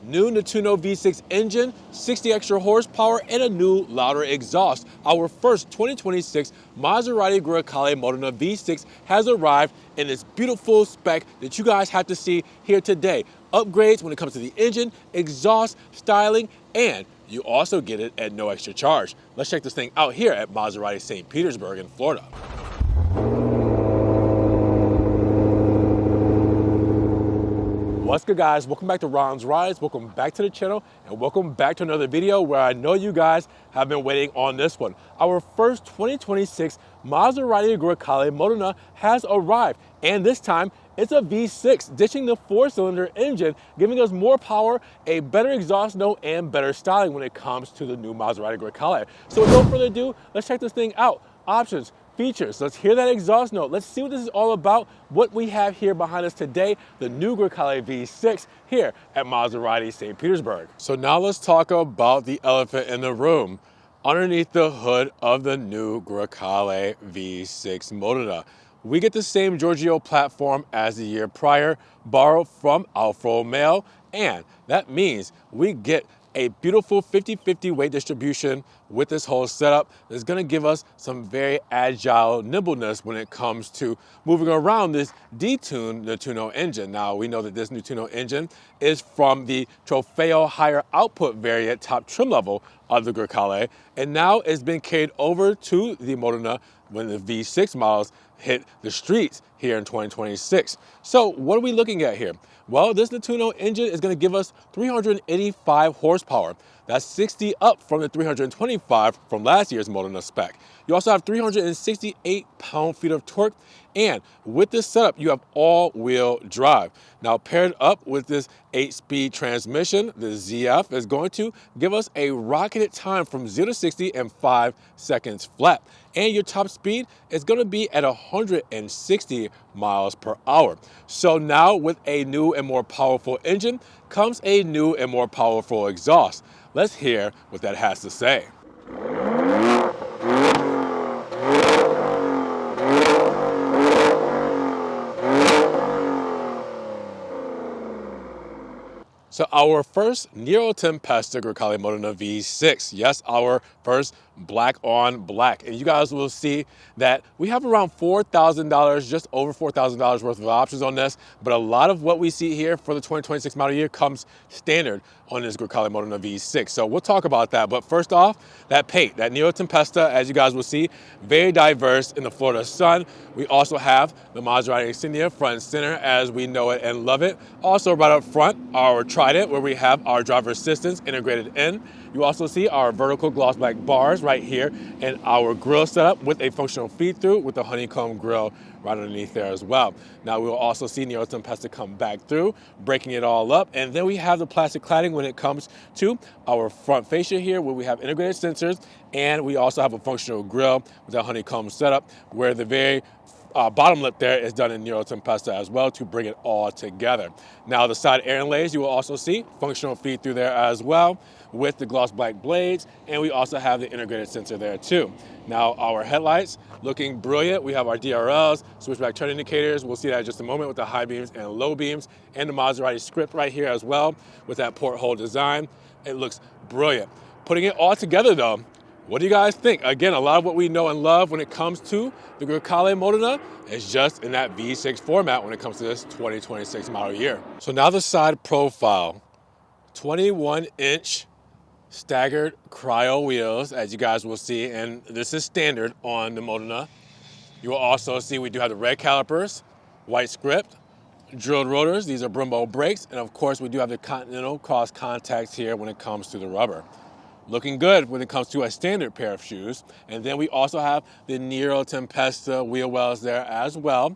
New Nettuno V6 engine, 60 extra horsepower, and a new, louder exhaust. Our first 2026 Maserati Grecale Modena V6 has arrived in this beautiful spec that you guys have to see here today. Upgrades when it comes to the engine, exhaust, styling, and you also get it at no extra charge. Let's check this thing out here at Maserati St. Petersburg in Florida. What's good, guys? Welcome back to Ron's Rides. Welcome back to the channel, and welcome back to another video where I know you guys have been waiting on this one. Our first 2026 Maserati Grecale Modena has arrived, and this time it's a V6, ditching the 4-cylinder engine, giving us more power, a better exhaust note, and better styling when it comes to the new Maserati Grecale. So with no further ado, let's check this thing out. Options, features. Let's hear that exhaust note. Let's see what this is all about, what we have here behind us today, the new Grecale V6 here at Maserati St. Petersburg. So now let's talk about the elephant in the room. Underneath the hood of the new Grecale V6 Modena, we get the same Giorgio platform as the year prior, borrowed from Alfa Romeo, and that means we get a beautiful 50-50 weight distribution with this whole setup that's going to give us some very agile nimbleness when it comes to moving around this detuned Nettuno engine. Now, we know that this Nettuno engine is from the Trofeo higher output variant top trim level of the Grecale, and now it's been carried over to the Modena when the V6 models hit the streets here in 2026. So what are we looking at here? Well, this Nettuno engine is going to give us 385 horsepower. That's 60 up from the 325 from last year's Modena spec. You also have 368 pound-feet of torque, and with this setup, you have all-wheel drive. Now, paired up with this 8-speed transmission, the ZF is going to give us a rocketed time from 0 to 60 in 5 seconds flat. And your top speed is going to be at 160 miles per hour. So now with a new and more powerful engine comes a new and more powerful exhaust. Let's hear what that has to say. So our first Nero Tempesta Grecale Modena V6. Yes, our first black on black. And you guys will see that we have around $4,000, just over $4,000 worth of options on this. But a lot of what we see here for the 2026 model year comes standard on this Grecale Modena V6. So we'll talk about that. But first off, that paint, that Nero Tempesta, as you guys will see, very diverse in the Florida sun. We also have the Maserati insignia front and center as we know it and love it. Also right up front, our Trident, where we have our driver assistance integrated in. You also see our vertical gloss black bars right here and our grille setup with a functional feed-through with the honeycomb grille right underneath there as well. Now we will also see Nero Tempesta come back through, breaking it all up. And then we have the plastic cladding when it comes to our front fascia here, where we have integrated sensors, and we also have a functional grille with a honeycomb setup where the very bottom lip there is done in Nero Tempesta as well to bring it all together. Now the side air inlays, you will also see functional feed through there as well with the gloss black blades, and we also have the integrated sensor there too. Now our headlights looking brilliant. We have our DRLs, switchback turn indicators. We'll see that in just a moment with the high beams and low beams, and the Maserati script right here as well with that porthole design. It looks brilliant. Putting it all together though, what do you guys think? Again, a lot of what we know and love when it comes to the Grecale Modena is just in that V6 format when it comes to this 2026 model year. So now the side profile, 21-inch staggered cryo wheels, as you guys will see, and this is standard on the Modena. You will also see we do have the red calipers, white script, drilled rotors. These are Brembo brakes, and of course we do have the Continental cross contacts here when it comes to the rubber. Looking good when it comes to a standard pair of shoes. And then we also have the Nero Tempesta wheel wells there as well.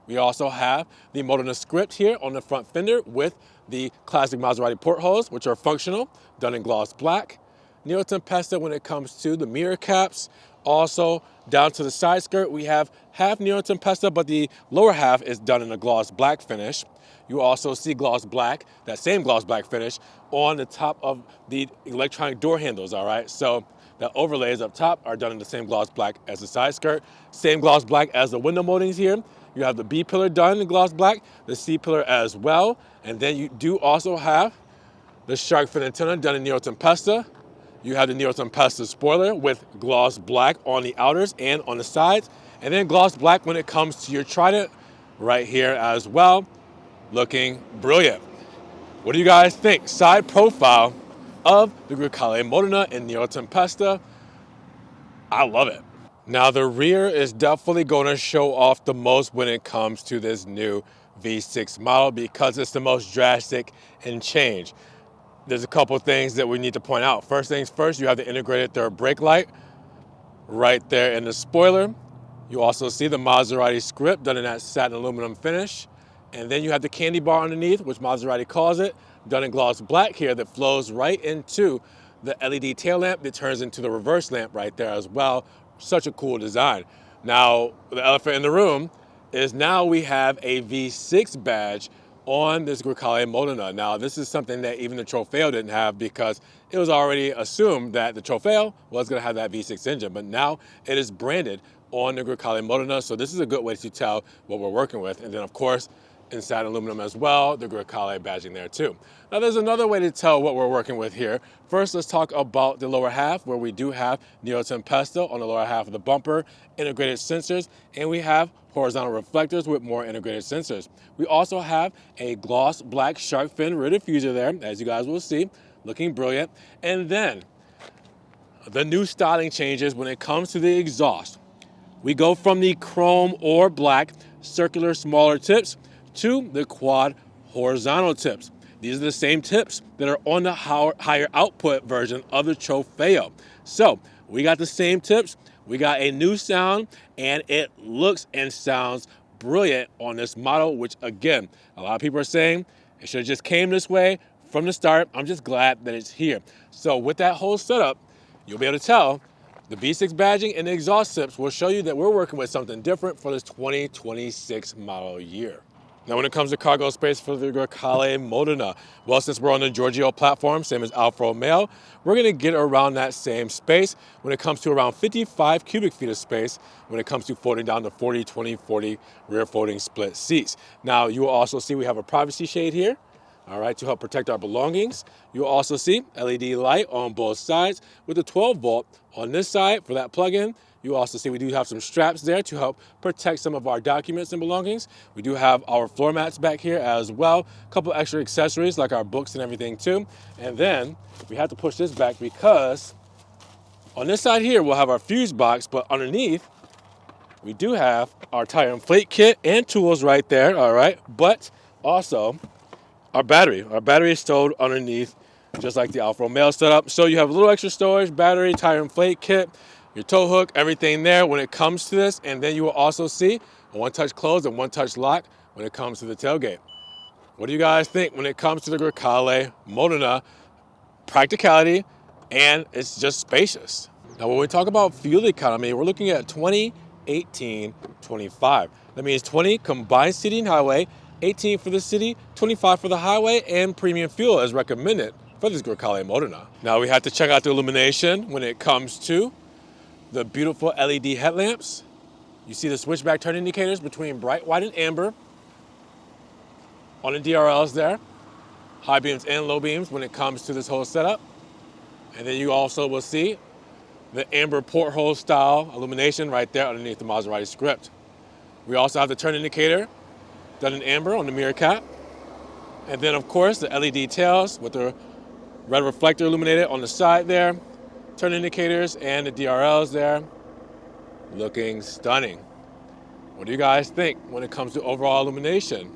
We also have the Modena script here on the front fender with the classic Maserati portholes, which are functional, done in gloss black. Nero Tempesta when it comes to the mirror caps. Also, down to the side skirt, we have half Nero Tempesta, but the lower half is done in a gloss black finish. You also see gloss black, that same gloss black finish, on the top of the electronic door handles, all right? So the overlays up top are done in the same gloss black as the side skirt, same gloss black as the window moldings here. You have the B pillar done in gloss black, the C pillar as well, and then you do also have the shark fin antenna done in Nero Tempesta. You have the Nero Tempesta spoiler with gloss black on the outers and on the sides, and then gloss black when it comes to your trident right here as well. Looking brilliant. What do you guys think? Side profile of the Grecale Modena in Nero Tempesta. I love it. Now the rear is definitely going to show off the most when it comes to this new V6 model because it's the most drastic in change. There's a couple things that we need to point out. First things first, you have the integrated third brake light right there in the spoiler. You also see the Maserati script done in that satin aluminum finish. And then you have the candy bar underneath, which Maserati calls it, done in gloss black here that flows right into the LED tail lamp that turns into the reverse lamp right there as well. Such a cool design. Now, the elephant in the room is now we have a V6 badge on this Grecale Modena. Now, this is something that even the Trofeo didn't have because it was already assumed that the Trofeo was going to have that V6 engine, but now it is branded on the Grecale Modena, so this is a good way to tell what we're working with. And then, of course, inside aluminum as well, the Grecale badging there too. Now there's another way to tell what we're working with here. First, let's talk about the lower half where we do have Nero Tempesta on the lower half of the bumper, integrated sensors, and we have horizontal reflectors with more integrated sensors. We also have a gloss black shark fin rear diffuser there, as you guys will see, looking brilliant. And then the new styling changes when it comes to the exhaust. We go from the chrome or black circular smaller tips to the quad horizontal tips. These are the same tips that are on the higher output version of the Trofeo. So we got the same tips, we got a new sound, and it looks and sounds brilliant on this model, which again, a lot of people are saying it should have just came this way from the start. I'm just glad that it's here. So with that whole setup, you'll be able to tell the V6 badging and the exhaust tips will show you that we're working with something different for this 2026 model year. Now, when it comes to cargo space for the Grecale Modena, well, since we're on the Giorgio platform, same as Alfa Romeo, we're going to get around that same space when it comes to around 55 cubic feet of space when it comes to folding down to 40, 20, 40 rear folding split seats. Now, you will also see we have a privacy shade here, all right, to help protect our belongings. You'll also see LED light on both sides with a 12 volt on this side for that plug-in. You also see we do have some straps there to help protect some of our documents and belongings. We do have our floor mats back here as well. A couple extra accessories like our books and everything too. And then we have to push this back because on this side here, we'll have our fuse box, but underneath, we do have our tire inflate kit and tools right there, all right? But also our battery. Our battery is stowed underneath just like the Alfa Romeo setup. So you have a little extra storage, battery, tire inflate kit, your tow hook, everything there when it comes to this. And then you will also see a one-touch close and one-touch lock when it comes to the tailgate. What do you guys think when it comes to the Grecale Modena? Practicality, and it's just spacious. Now, when we talk about fuel economy, we're looking at 20, 18, 25. That means 20 combined city and highway, 18 for the city, 25 for the highway, and premium fuel is recommended for this Grecale Modena. Now, we have to check out the illumination when it comes to the beautiful LED headlamps. You see the switchback turn indicators between bright white and amber on the DRLs there. High beams and low beams when it comes to this whole setup. And then you also will see the amber porthole style illumination right there underneath the Maserati script. We also have the turn indicator done in amber on the mirror cap. And then of course the LED tails with the red reflector illuminated on the side there. Turn indicators and the DRLs there, looking stunning. What do you guys think when it comes to overall illumination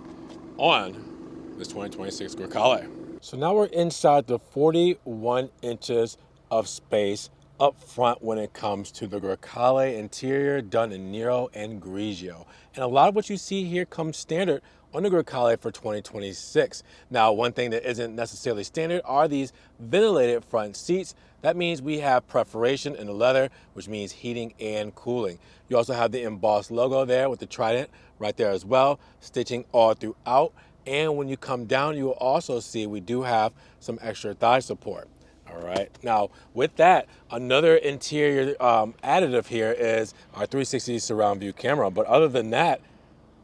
on this 2026 Grecale? So now we're inside the 41 inches of space up front when it comes to the Grecale interior done in Nero and Grigio. And a lot of what you see here comes standard on the Grecale for 2026. Now, one thing that isn't necessarily standard are these ventilated front seats. That means we have perforation in the leather, which means heating and cooling. You also have the embossed logo there with the trident right there as well, stitching all throughout. And when you come down, you will also see we do have some extra thigh support. All right. Now, with that, another interior additive here is our 360 surround view camera. But other than that,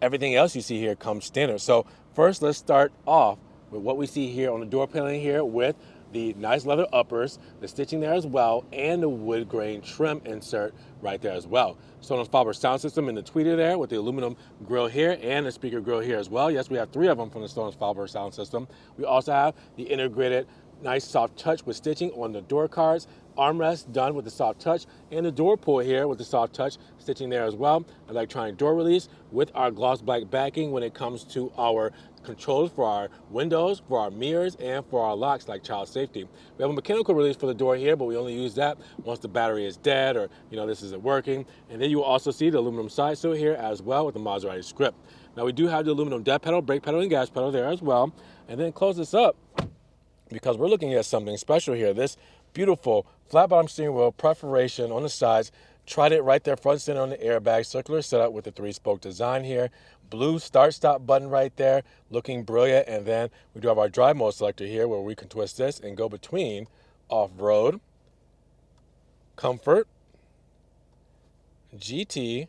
everything else you see here comes standard. So first, let's start off with what we see here on the door paneling here with the nice leather uppers, the stitching there as well, and the wood grain trim insert right there as well. Sonos Faber sound system in the tweeter there with the aluminum grill here and the speaker grill here as well. Yes, we have 3 of them from the Sonos Faber sound system. We also have the integrated nice soft touch with stitching on the door cards, armrest done with the soft touch, and the door pull here with the soft touch stitching there as well. Electronic door release with our gloss black backing when it comes to our controls for our windows, for our mirrors, and for our locks like child safety. We have a mechanical release for the door here, but we only use that once the battery is dead or this isn't working. And then you will also see the aluminum side sill here as well with the Maserati script. Now we do have the aluminum death pedal, brake pedal, and gas pedal there as well. And then close this up because we're looking at something special here. This beautiful flat bottom steering wheel perforation on the sides. Tried it right there front center on the airbag, circular setup with the 3-spoke design here. Blue start-stop button right there, looking brilliant. And then we do have our drive mode selector here where we can twist this and go between off-road, comfort, GT,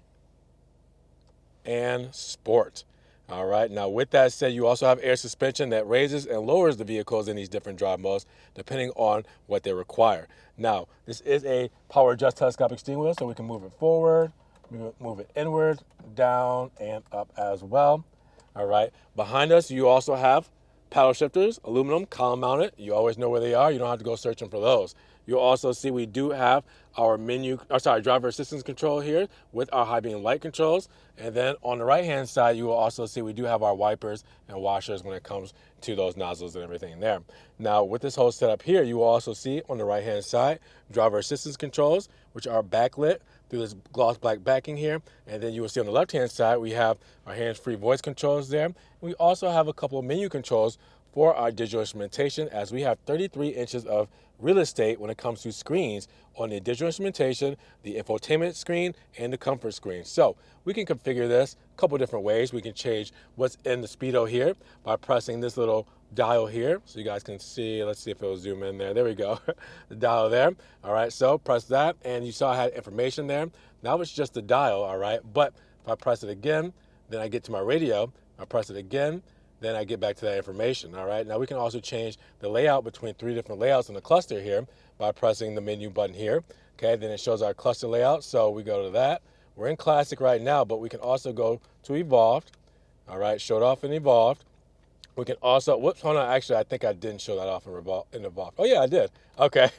and sport. All right, now with that said, you also have air suspension that raises and lowers the vehicles in these different drive modes depending on what they require. Now, this is a power adjust telescopic steering wheel, so we can move it forward, move it inward, down, and up as well. All right, behind us, you also have paddle shifters, aluminum, column mounted. You always know where they are. You don't have to go searching for those. You'll also see we do have our driver assistance control here with our high beam light controls. And then on the right-hand side, you will also see we do have our wipers and washers when it comes to those nozzles and everything there. Now, with this whole setup here, you will also see on the right-hand side, driver assistance controls, which are backlit through this gloss black backing here. And then you will see on the left-hand side, we have our hands-free voice controls there. We also have a couple of menu controls for our digital instrumentation, as we have 33 inches of real estate when it comes to screens on the digital instrumentation, the infotainment screen, and the comfort screen. So we can configure this a couple different ways. We can change what's in the speedo here by pressing this little dial here so you guys can see. Let's see if it'll zoom in there. There we go. The dial there. All right, so press that, and you saw I had information there. Now it's just the dial, all right? But if I press it again, then I get to my radio. I press it again, then I get back to that information, all right? Now we can also change the layout between 3 different layouts in the cluster here by pressing the menu button here, okay? Then it shows our cluster layout, so we go to that. We're in classic right now, but we can also go to evolved, all right? Showed off in evolved. We can also, whoops, hold on, actually, I think I didn't show that off in evolved. Oh yeah, I did, okay.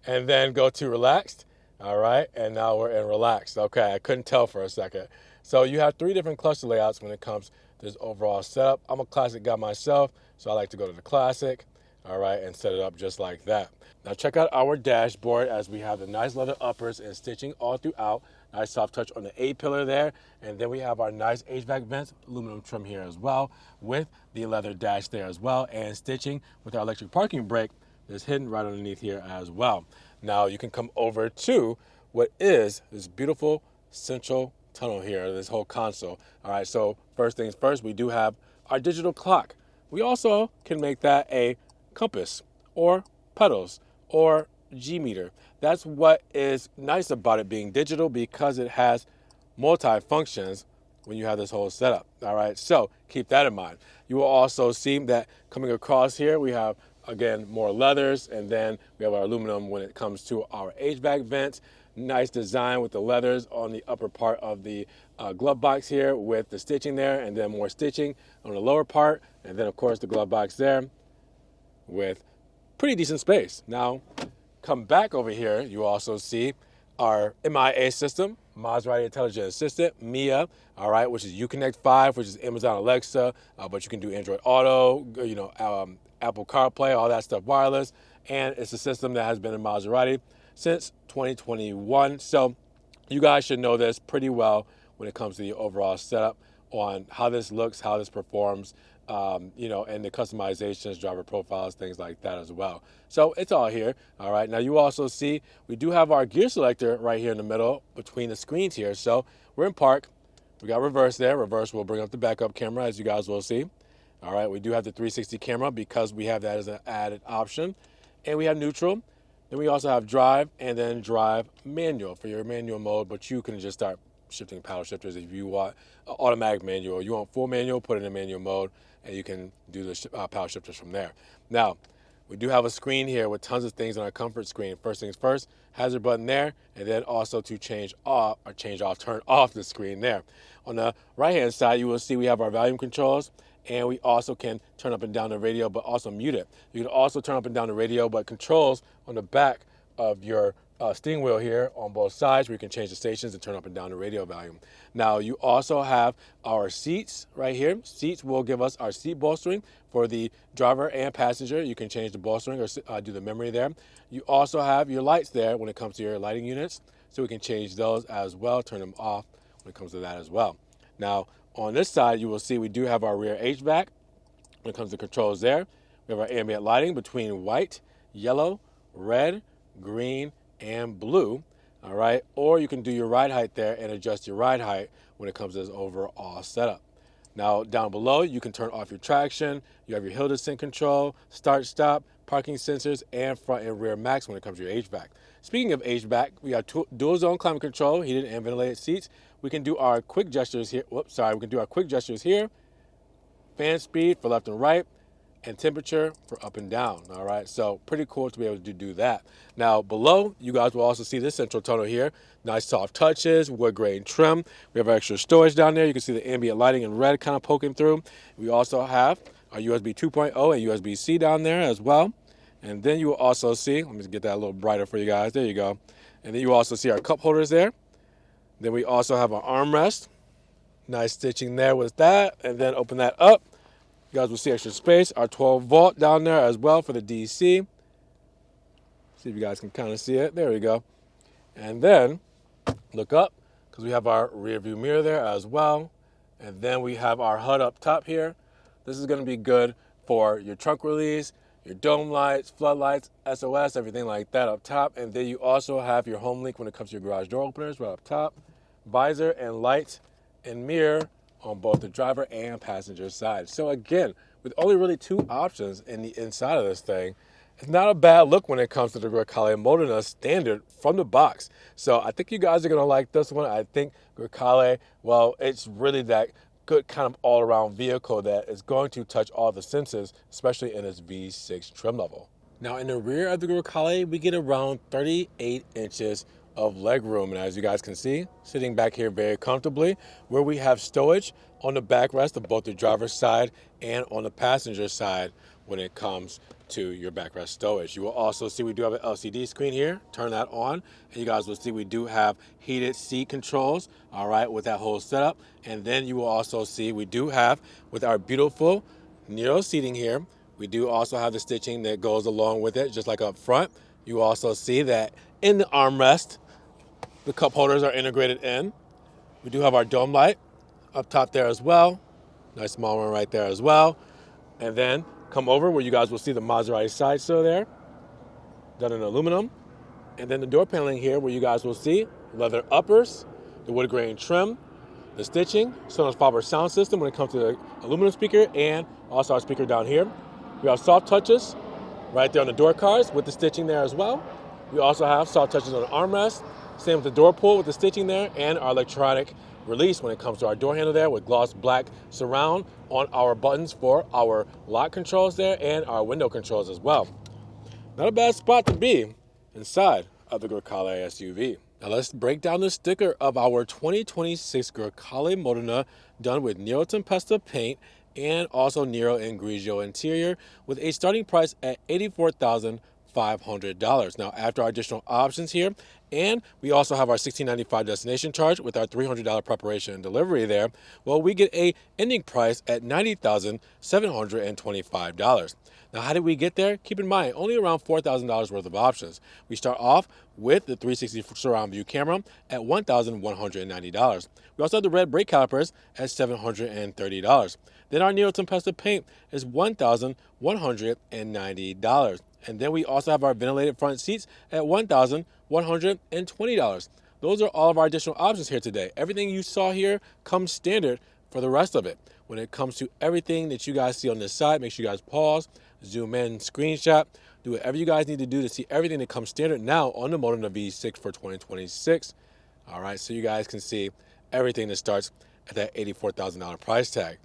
And then go to relaxed, all right? And now we're in relaxed, okay? I couldn't tell for a second. So you have 3 different cluster layouts when it comes this overall setup. I'm a classic guy myself, so I like to go to the classic, all right, and set it up just like that. Now check out our dashboard as we have the nice leather uppers and stitching all throughout. Nice soft touch on the A-pillar there. And then we have our nice HVAC vents, aluminum trim here as well, with the leather dash there as well, and stitching with our electric parking brake that's hidden right underneath here as well. Now you can come over to what is this beautiful central tunnel here, this whole console. All right, so first things first, we do have our digital clock. We also can make that a compass or pedals or G-meter. That's what is nice about it being digital, because it has multi-functions when you have this whole setup. All right, so keep that in mind. You will also see that coming across here, we have, again, more leathers, and then we have our aluminum when it comes to our HVAC vents. Nice design with the leathers on the upper part of the glove box here with the stitching there, and then more stitching on the lower part, and then of course the glove box there with pretty decent space. Now come back over here, you also see our MIA system, Maserati Intelligent Assistant, MIA, all right, which is Uconnect 5, which is Amazon Alexa, but you can do Android Auto, Apple CarPlay, all that stuff wireless, and it's a system that has been in Maserati since 2021. So you guys should know this pretty well when it comes to the overall setup on how this looks, how this performs, and the customizations, driver profiles, things like that as well. So it's all here. All right. Now you also see we do have our gear selector right here in the middle between the screens here. So we're in park. We got reverse there. Reverse will bring up the backup camera, as you guys will see. All right. We do have the 360 camera because we have that as an added option. And we have neutral. Then we also have drive, and then drive manual for your manual mode, but you can just start shifting paddle shifters if you want automatic manual. You want full manual, put it in manual mode. and you can do the power shifters from there. Now, we do have a screen here with tons of things on our comfort screen. First things first, hazard button there, and then also to change off, turn off the screen there. On the right-hand side, you will see we have our volume controls, and we also can turn up and down the radio, but also mute it. You can also turn up and down the radio, but controls on the back of your steering wheel here on both sides where you can change the stations and turn up and down the radio volume. Now you also have our seats right here. Seats will give us our seat bolstering for the driver and passenger. You can change the bolstering or do the memory there. You also have your lights there when it comes to your lighting units, so we can change those as well, turn them off when it comes to that as well. Now on this side, you will see we do have our rear HVAC when it comes to controls there. We have our ambient lighting between white, yellow, red, green, and blue, all right? Or you can do your ride height there and adjust your ride height when it comes to this overall setup. Now, down below, you can turn off your traction. You have your hill descent control, start, stop, parking sensors, and front and rear max when it comes to your HVAC. Speaking of HVAC, we have dual zone climate control, heated and ventilated seats. We can do our quick gestures here. We can do our quick gestures here. Fan speed for left and right, and temperature for up and down, all right? So pretty cool to be able to do that. Now below, you guys will also see this central tunnel here. Nice soft touches, wood grain trim. We have extra storage down there. You can see the ambient lighting in red kind of poking through. We also have our USB 2.0 and USB-C down there as well. And then you will also see, let me get that a little brighter for you guys. There you go. And then you also see our cup holders there. Then we also have our armrest. Nice stitching there with that. And then open that up. You guys will see extra space. Our 12 volt down there as well for the DC. See if you guys can kind of see it. There we go. And then look up because we have our rear view mirror there as well. And then we have our HUD up top here. This is going to be good for your trunk release, your dome lights, floodlights, SOS, everything like that up top. And then you also have your home link when it comes to your garage door openers right up top. Visor and lights and mirror on both the driver and passenger side. So again, with only really two options in the inside of this thing, it's not a bad look when it comes to the Grecale Modena standard from the box. So I think you guys are going to like this one. I think Grecale, well, it's really that good kind of all-around vehicle that is going to touch all the senses, especially in its V6 trim level. Now in the rear of the Grecale, we get around 38 inches of leg room, and as you guys can see, sitting back here very comfortably, where we have stowage on the backrest of both the driver's side and on the passenger side when it comes to your backrest stowage. You will also see we do have an LCD screen here. Turn that on, and you guys will see we do have heated seat controls, all right, with that whole setup. And then you will also see we do have, with our beautiful Nero seating here, we do also have the stitching that goes along with it, just like up front. You also see that in the armrest, the cup holders are integrated in. We do have our dome light up top there as well. Nice small one right there as well. And then come over where you guys will see the Maserati side sill there, done in aluminum. And then the door paneling here where you guys will see leather uppers, the wood grain trim, the stitching, Sonos Faber sound system when it comes to the aluminum speaker, and also our speaker down here. We have soft touches right there on the door cards with the stitching there as well. We also have soft touches on the armrest. Same with the door pull with the stitching there, and our electronic release when it comes to our door handle there with gloss black surround on our buttons for our lock controls there and our window controls as well. Not a bad spot to be inside of the Grecale SUV. Now let's break down the sticker of our 2026 Grecale Modena done with Nero Tempesta paint and also Nero and Grigio interior with a starting price at $84,500. Now after our additional options here, and we also have our $1,695 destination charge with our $300 preparation and delivery there, well, we get a ending price at $90,725. Now, how did we get there? Keep in mind, only around $4,000 worth of options. We start off with the 360 surround view camera at $1,190. We also have the red brake calipers at $730. Then our Nero Tempesta paint is $1,190. And then we also have our ventilated front seats at $1,120. Those are all of our additional options here today. Everything you saw here comes standard for the rest of it. When it comes to everything that you guys see on this side, make sure you guys pause, zoom in, screenshot, do whatever you guys need to do to see everything that comes standard now on the Modena V6 for 2026. All right, so you guys can see everything that starts at that $84,000 price tag.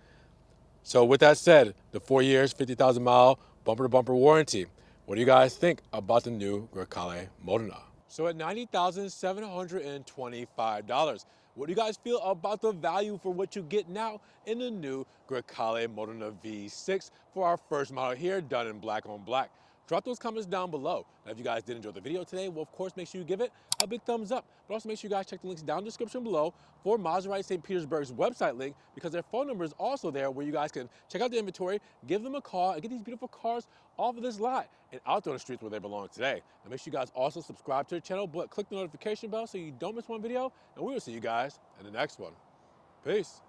So with that said, the 4 years, 50,000 mile bumper to bumper warranty. What do you guys think about the new Grecale Modena? So at $90,725, what do you guys feel about the value for what you get now in the new Grecale Modena V6 for our first model here, done in black on black? Drop those comments down below. Now, if you guys did enjoy the video today, well, of course, make sure you give it a big thumbs up. But also make sure you guys check the links down in the description below for Maserati St. Petersburg's website link, because their phone number is also there where you guys can check out the inventory, give them a call, and get these beautiful cars off of this lot and out on the streets where they belong today. Now, make sure you guys also subscribe to the channel, but click the notification bell so you don't miss one video, and we will see you guys in the next one. Peace.